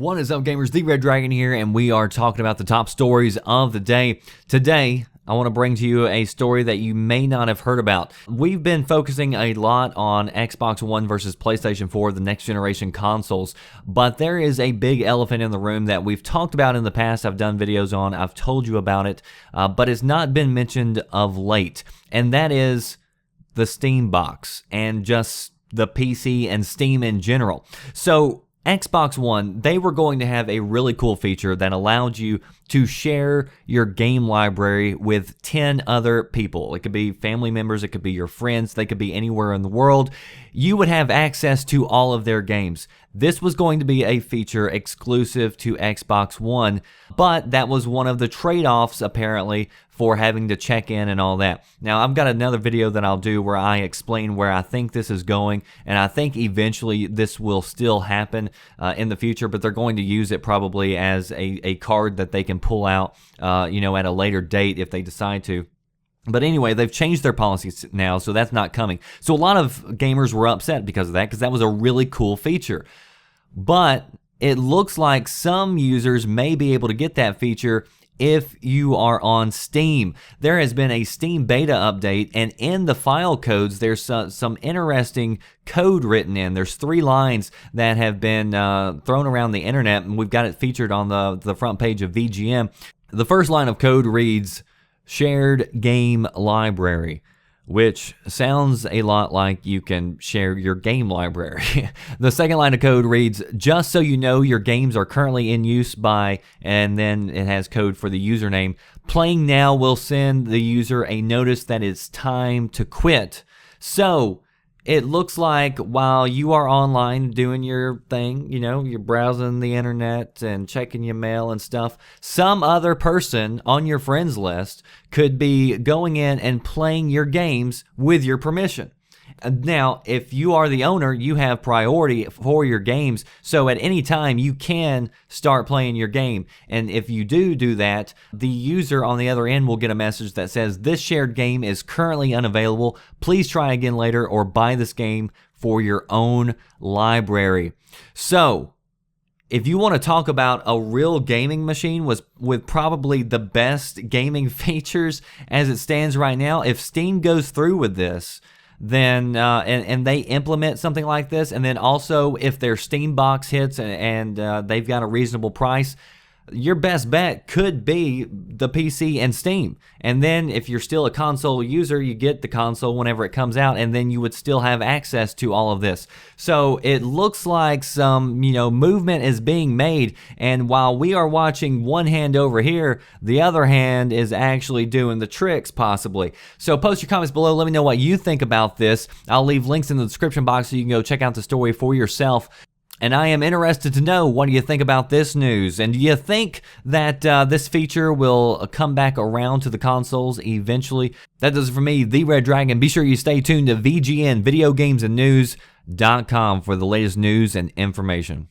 What is up, gamers? The Red Dragon here, and we are talking about the top stories of the day. Today, I want to bring to you a story that you may not have heard about. We've been focusing a lot on Xbox One versus PlayStation 4, the next generation consoles, but there is a big elephant in the room that we've talked about in the past. I've done videos on, I've told you about it, but it's not been mentioned of late, and that is the Steam box and just the PC and Steam in general. So Xbox One, they were going to have a really cool feature that allowed you to share your game library with 10 other people. It could be family members, it could be your friends, they could be anywhere in the world. You would have access to all of their games. This was going to be a feature exclusive to Xbox One, but that was one of the trade-offs apparently for having to check in and all that. Now, I've got another video that I'll do where I explain where I think this is going, and I think eventually this will still happen in the future, but they're going to use it probably as a card that they can pull out, at a later date if they decide to. But anyway, they've changed their policies now, so that's not coming. So a lot of gamers were upset because of that, because that was a really cool feature. But it looks like some users may be able to get that feature if you are on Steam. There has been a Steam beta update, and in the file codes, there's some interesting code written in. There's 3 lines that have been thrown around the internet, and we've got it featured on the front page of VGM. The first line of code reads, "Shared game library," which sounds a lot like you can share your game library. The second line of code reads, "Just so you know, your games are currently in use by," and then it has code for the username. "Playing now will send the user a notice that it's time to quit." So it looks like while you are online doing your thing, you're browsing the internet and checking your mail and stuff, some other person on your friends list could be going in and playing your games with your permission. Now, if you are the owner, you have priority for your games, so at any time you can start playing your game. And if you do that, the user on the other end will get a message that says, "This shared game is currently unavailable. Please try again later or buy this game for your own library." So, if you want to talk about a real gaming machine with probably the best gaming features as it stands right now, if Steam goes through with this, then and they implement something like this, and then also if their Steam box hits and they've got a reasonable price, your best bet could be the PC and Steam. And then if you're still a console user, you get the console whenever it comes out, and then you would still have access to all of this. So it looks like some, movement is being made, and while we are watching one hand over here, the other hand is actually doing the tricks, possibly. So post your comments below, let me know what you think about this. I'll leave links in the description box so you can go check out the story for yourself. And I am interested to know, what do you think about this news? And do you think that this feature will come back around to the consoles eventually? That does it for me, The Red Dragon. Be sure you stay tuned to VGN, videogamesandnews.com for the latest news and information.